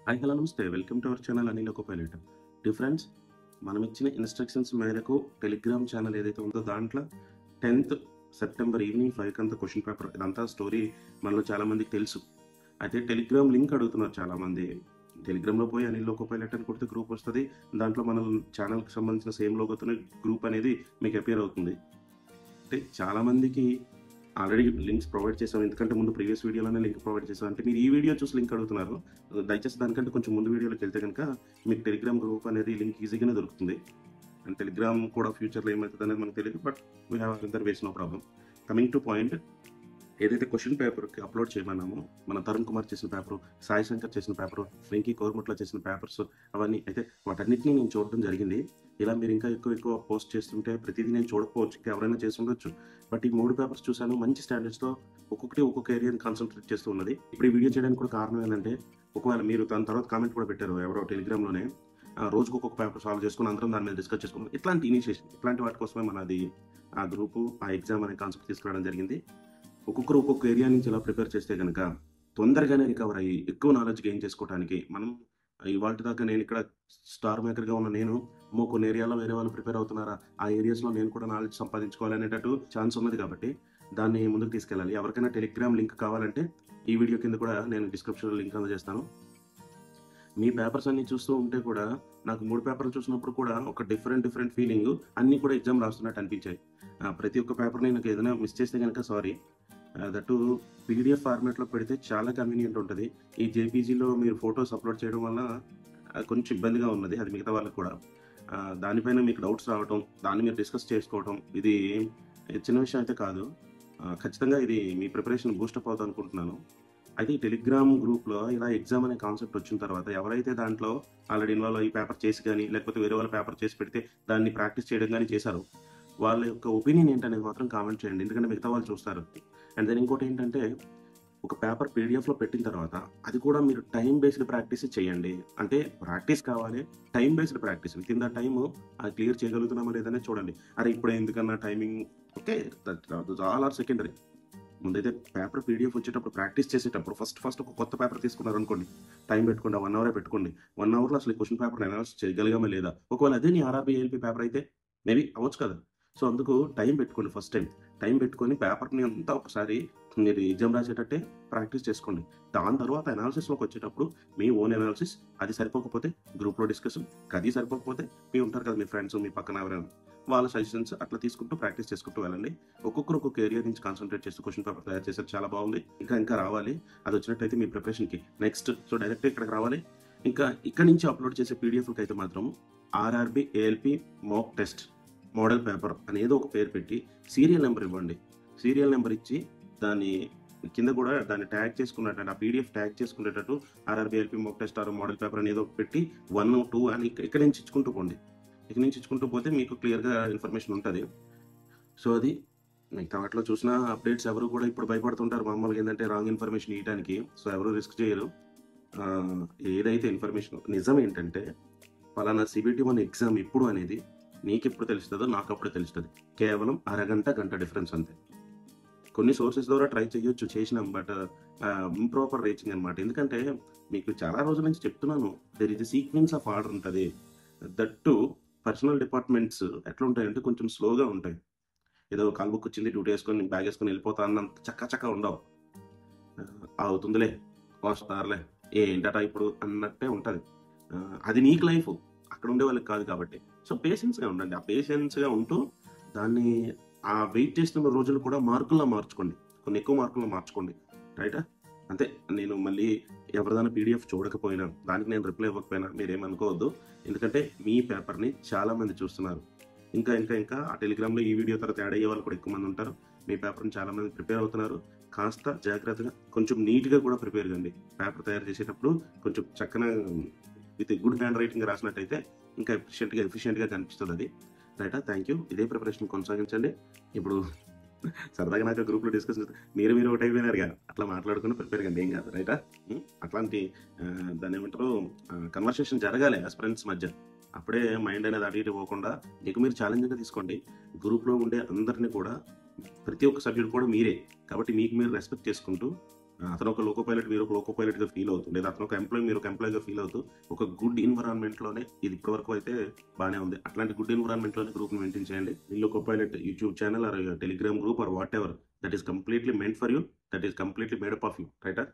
Hi hello నమస్తే welcome to our channel Anil ఒక pilot. Difference మనం ఇచ్చిన ఇన్స్ట్రక్షన్స్ మేరకు టెలిగ్రామ్ ఛానల్ ఏదైతే ఉందో దాంట్లో 10th సెప్టెంబర్ ఈవినింగ్ 5 అంతా క్వశ్చన్ పేపర్ ఇదంతా స్టోరీ మనలో చాలా మందికి తెలుసు. అయితే టెలిగ్రామ్ లింక్ అడుగుతున్నారు చాలామంది. టెలిగ్రామ్లో పోయి అనిల్ ఒక పైలట్ అని కొడితే గ్రూప్ వస్తుంది. దాంట్లో మన ఛానల్కి సంబంధించిన సేమ్ లోగోతోనే గ్రూప్ అనేది మీకు అపియర్ అవుతుంది. అంటే చాలామందికి ఆల్రెడీ లింక్స్ ప్రొవైడ్ చేసాం. ఎందుకంటే ముందు ప్రీవియస్ వీడియోలోనే లింక్ ప్రొవైడ్ చేసాం. అంటే మీరు ఈ వీడియో చూసి లింక్ అడుగుతున్నారు. దయచేసి దానికంటే కొంచెం ముందు వీడియోలోకి వెళ్తే కనుక మీకు టెలిగ్రామ్ గ్రూప్ అనేది లింక్ ఈజీగానే దొరుకుతుంది. అండ్ టెలిగ్రామ్ కూడా ఫ్యూచర్లో ఏమవుతుంది అనేది మనకు తెలియదు. But we have reservation no problem. Coming to point, ఏదైతే క్వశ్చన్ పేపర్కి అప్లోడ్ చేయమన్నామో మన తరుణ్ కుమార్ చేసిన పేపరు, సాయి శంకర్ చేసిన పేపరు, వెంకీ కోర్మట్లో చేసిన పేపర్స్ అవన్నీ అయితే వాటన్నిటిని నేను చూడడం జరిగింది. ఇలా మీరు ఇంకా ఎక్కువ పోస్ట్ చేస్తుంటే ప్రతిదీ నేను చూడకపోవచ్చు, ఇంకా ఎవరైనా చేసి ఉండొచ్చు. బట్ ఈ 3 పేపర్స్ చూశాను, మంచి స్టాండర్డ్స్తో ఒక్కొక్కటి ఒక్కొక్క ఏరియాని కాన్సన్ట్రేట్ చేస్తూ ఉన్నది. ఇప్పుడు ఈ వీడియో చేయడానికి కూడా కారణం ఏంటంటే, ఒకవేళ మీరు దాని తర్వాత కామెంట్ కూడా పెట్టారు ఎవరో టెలిగ్రామ్లోనే, రోజుకు ఒక్కొక్క పేపర్ సాల్వ్ చేసుకుని అందరం దాని మీద డిస్కస్ చేసుకున్నాం. ఇట్లాంటి ఇనిషియేషన్, ఇట్లాంటి వాటి కోసమే మనది ఆ గ్రూపు, ఆ ఎగ్జామ్ అనే కాన్సెప్ట్ తీసుకురావడం జరిగింది. ఒక్కొక్కరు ఒక్కొక్క ఏరియా నుంచి ఇలా ప్రిపేర్ చేస్తే కనుక తొందరగానే రికవర్ అయ్యి ఎక్కువ నాలెడ్జ్ గెయిన్ చేసుకోవడానికి మనం ఇవాళ దాకా నేను ఇక్కడ స్టార్ మేకర్గా ఉన్న నేను కొన్ని ఏరియాలో వేరే వాళ్ళు ప్రిపేర్ అవుతున్నారా, ఆ ఏరియాస్లో నేను కూడా నాలెడ్జ్ సంపాదించుకోవాలనేటట్టు ఛాన్స్ ఉన్నది. కాబట్టి దాన్ని ముందుకు తీసుకెళ్ళాలి. ఎవరికైనా టెలిగ్రామ్ లింక్ కావాలంటే ఈ వీడియో కింద కూడా నేను డిస్క్రిప్షన్లో లింక్ అందజేస్తాను. మీ పేపర్స్ అన్ని చూస్తూ ఉంటే కూడా నాకు 3 పేపర్లు చూసినప్పుడు కూడా ఒక డిఫరెంట్ ఫీలింగ్, అన్నీ కూడా ఎగ్జామ్ రాస్తున్నట్టు అనిపించాయి. ప్రతి ఒక్క పేపర్ని నాకు ఏదైనా మిస్ చేస్తే కనుక సారీ. దట్టు పీడిఎఫ్ ఫార్మాట్లో పెడితే చాలా కన్వీనియంట్ ఉంటుంది. ఈ జేపీజీలో మీరు ఫొటోస్ అప్లోడ్ చేయడం వల్ల కొంచెం ఇబ్బందిగా ఉన్నది. అది మిగతా వాళ్ళకి కూడా దానిపైన మీకు డౌట్స్ రావటం, దాన్ని మీరు డిస్కస్ చేసుకోవటం, ఇది చిన్న విషయం అయితే కాదు. ఖచ్చితంగా ఇది మీ ప్రిపరేషన్ బూస్టప్ అవుతుంది అనుకుంటున్నాను. అయితే ఈ టెలిగ్రామ్ గ్రూప్లో ఇలా ఎగ్జామ్ అనే కాన్సెప్ట్ వచ్చిన తర్వాత ఎవరైతే దాంట్లో ఆల్రెడీ ఇన్వాల్వ్ అయ్యి పేపర్ చేసి కానీ, లేకపోతే వేరే వాళ్ళ పేపర్ చేసి పెడితే దాన్ని ప్రాక్టీస్ చేయడం కానీ చేశారు, వాళ్ళ యొక్క ఒపీనియన్ ఏంటనేది మాత్రం కామెంట్ చేయండి. ఎందుకంటే మిగతా వాళ్ళు చూస్తారు. అండ్ దెన్ ఇంకోటి ఏంటంటే, ఒక పేపర్ పీడిఎఫ్లో పెట్టిన తర్వాత అది కూడా మీరు టైం బేస్డ్ ప్రాక్టీస్ చేయండి. అంటే ప్రాక్టీస్ కావాలి, time based practice. With in the time అది క్లియర్ చేయగలుగుతున్నామా లేదనే చూడండి. అరే ఇప్పుడు ఎందుకన్నా timing, okay, that all are secondary. ముందైతే పేపర్ పీడిఎఫ్ వచ్చేటప్పుడు ప్రాక్టీస్ చేసేటప్పుడు ఫస్ట్ ఒక కొత్త పేపర్ తీసుకున్నారు అనుకోండి, టైం పెట్టుకోండి, 1 అవరే పెట్టుకోండి. 1 అవర్లో అసలు ఈ క్వశ్చన్ పేపర్ అనాలిసిస్ చేయగలిగామా లేదా. ఒకవేళ అదే నీ ఆర్ఆర్బీ ఏఎల్పీ పేపర్ అయితే మేబీ అవ్వచ్చు కదా. సో అందుకు టైం పెట్టుకోండి. ఫస్ట్ టైం పెట్టుకొని పేపర్ని అంతా ఒకసారి మీరు ఎగ్జామ్ రాసేటట్టే ప్రాక్టీస్ చేసుకోండి. దాని తర్వాత అనాలిసిస్లోకి వచ్చేటప్పుడు మీ ఓన్ అనాలిసిస్, అది సరిపోకపోతే గ్రూప్లో డిస్కషన్, అది సరిపోకపోతే మీ ఉంటారు కదా మీ ఫ్రెండ్స్, మీ పక్కన ఎవరైనా, వాళ్ళ సజెషన్స్ అట్లా తీసుకుంటూ ప్రాక్టీస్ చేసుకుంటూ వెళ్ళండి. ఒక్కొక్కరు ఒక్కొక్క ఏరియా నుంచి కాన్సన్ట్రేట్ చేస్తూ క్వశ్చన్ పేపర్ తయారు చేసేది చాలా బాగుంది. ఇంకా రావాలి. అది వచ్చినట్టయితే మీ ప్రిపరేషన్కి నెక్స్ట్ డైరెక్ట్ ఇక్కడికి రావాలి. ఇంకా ఇక్కడ నుంచి అప్లోడ్ చేసే పీడిఎఫ్కి అయితే మాత్రం RRB ALP mock test model paper అనేది ఒక పేరు పెట్టి సీరియల్ నెంబర్ ఇవ్వండి. సీరియల్ నెంబర్ ఇచ్చి దాన్ని కింద కూడా దాన్ని ట్యాగ్ చేసుకున్నట్టు, ఆ పీడిఎఫ్ ట్యాగ్ చేసుకునేటట్టు RRB ALP mock test or model paper అనేది ఒక పెట్టి 1, 2 అని ఇక్కడ నుంచి ఇచ్చుకుంటూ పోండి. ఇక్కడ నుంచి ఇచ్చుకుంటూ పోతే మీకు క్లియర్గా ఇన్ఫర్మేషన్ ఉంటుంది. సో అది మిగతా వాటిలో చూసిన అప్డేట్స్ ఎవరు కూడా ఇప్పుడు భయపడుతుంటారు మామూలుగా ఏంటంటే రాంగ్ ఇన్ఫర్మేషన్ ఇవ్వడానికి. సో ఎవరు రిస్క్ చేయరు. ఏదైతే ఇన్ఫర్మేషన్ నిజం ఏంటంటే, పలానా CBT-1 ఎగ్జామ్ ఎప్పుడు అనేది నీకు ఎప్పుడు తెలుస్తుందో నాకు అప్పుడు తెలుస్తుంది. కేవలం అరగంట గంట డిఫరెన్స్ అంతే. కొన్ని సోర్సెస్ ద్వారా ట్రై చేయొచ్చు, చేసినాం. బట్ ఇంప్రాపర్ రీచింగ్ అనమాట. ఎందుకంటే మీకు చాలా రోజుల నుంచి చెప్తున్నాను, there is sequence of order ఉంటుంది. దట్టు పర్సనల్ డిపార్ట్మెంట్స్ ఎట్లా ఉంటాయంటే కొంచెం స్లోగా ఉంటాయి. ఏదో కాల్ బుక్ వచ్చింది, డ్యూటీ వేసుకొని బ్యాగ్ వేసుకొని వెళ్ళిపోతా అన్నంత చక్క ఉండవు. అవుతుందిలే, వస్తారులే, ఏంటట ఇప్పుడు అన్నట్టే ఉంటుంది. అది నీకు లైఫ్, అక్కడ ఉండే వాళ్ళకి కాదు కాబట్టి. సో పేషెన్స్గా ఉండండి. ఆ పేషెన్స్గా ఉంటూ దాన్ని ఆ వెయిట్ చేస్తున్న రోజులు కూడా మార్కుల్లో మార్చుకోండి. కొన్ని ఎక్కువ మార్కుల్లో మార్చుకోండి. రైటా? అంతే. నేను మళ్ళీ ఎవరిదైనా పీడిఎఫ్ చూడకపోయినా, దానికి నేను రిప్లై ఇవ్వకపోయినా మీరేమనుకోవద్దు. ఎందుకంటే మీ పేపర్ని చాలామంది చూస్తున్నారు. ఇంకా ఆ టెలిగ్రామ్లో ఈ వీడియో తర్వాత యాడ్ అయ్యే వాళ్ళు కూడా ఎక్కువ మంది ఉంటారు. మీ పేపర్ని చాలామంది ప్రిపేర్ అవుతున్నారు. కాస్త జాగ్రత్తగా, కొంచెం నీట్గా కూడా ప్రిపేర్ కండి. పేపర్ తయారు చేసేటప్పుడు కొంచెం చక్కన విత్ గుడ్ హ్యాండ్ రైటింగ్ రాసినట్టయితే ఇంకా ఎఫిషియెంట్గా కనిపిస్తుంది అది. రైటా? Thank you. ఇదే ప్రిపరేషన్ కొనసాగించండి. ఇప్పుడు సరదాగా నాకు గ్రూప్లో డిస్కస్ మీరు ఒకటి అయిపోయినారుగా, అట్లా మాట్లాడుకుని ప్రిపేర్ కండి, ఏం కాదు. రైటా? అట్లాంటి దాన్ని ఏమంటారు, కన్వర్సేషన్ జరగాలి ఆస్పిరెంట్స్ మధ్య. అప్పుడే మైండ్ అనేది అటు ఇటు పోకుండా మీకు మీరు ఛాలెంజ్గా తీసుకోండి. గ్రూప్లో ఉండే అందరినీ కూడా, ప్రతి ఒక్క సభ్యుడు కూడా మీరే కాబట్టి మీకు మీరు రెస్పెక్ట్ చేసుకుంటూ అతను ఒక లోకో పైలట్, మీరు ఒక లోకో పైలట్‌గా ఫీల్ అవుతూ, లేదా అతను ఒక ఎంప్లాయీ, మీరు ఒక ఎంప్లాయీగా ఫీల్ అవుతూ, ఒక గుడ్ ఎన్విరాన్మెంట్‌లోనే ఇది ఇప్పటివరకు అయితే బానే ఉంది. అట్లాంటి గుడ్ ఎన్విరాన్మెంట్‌లోనే గ్రూప్‌ని మెయింటైన్ చేయండి. మీ loco pilot YouTube channel or Telegram group or whatever that is completely meant for you. That is completely made up of you. రైటా?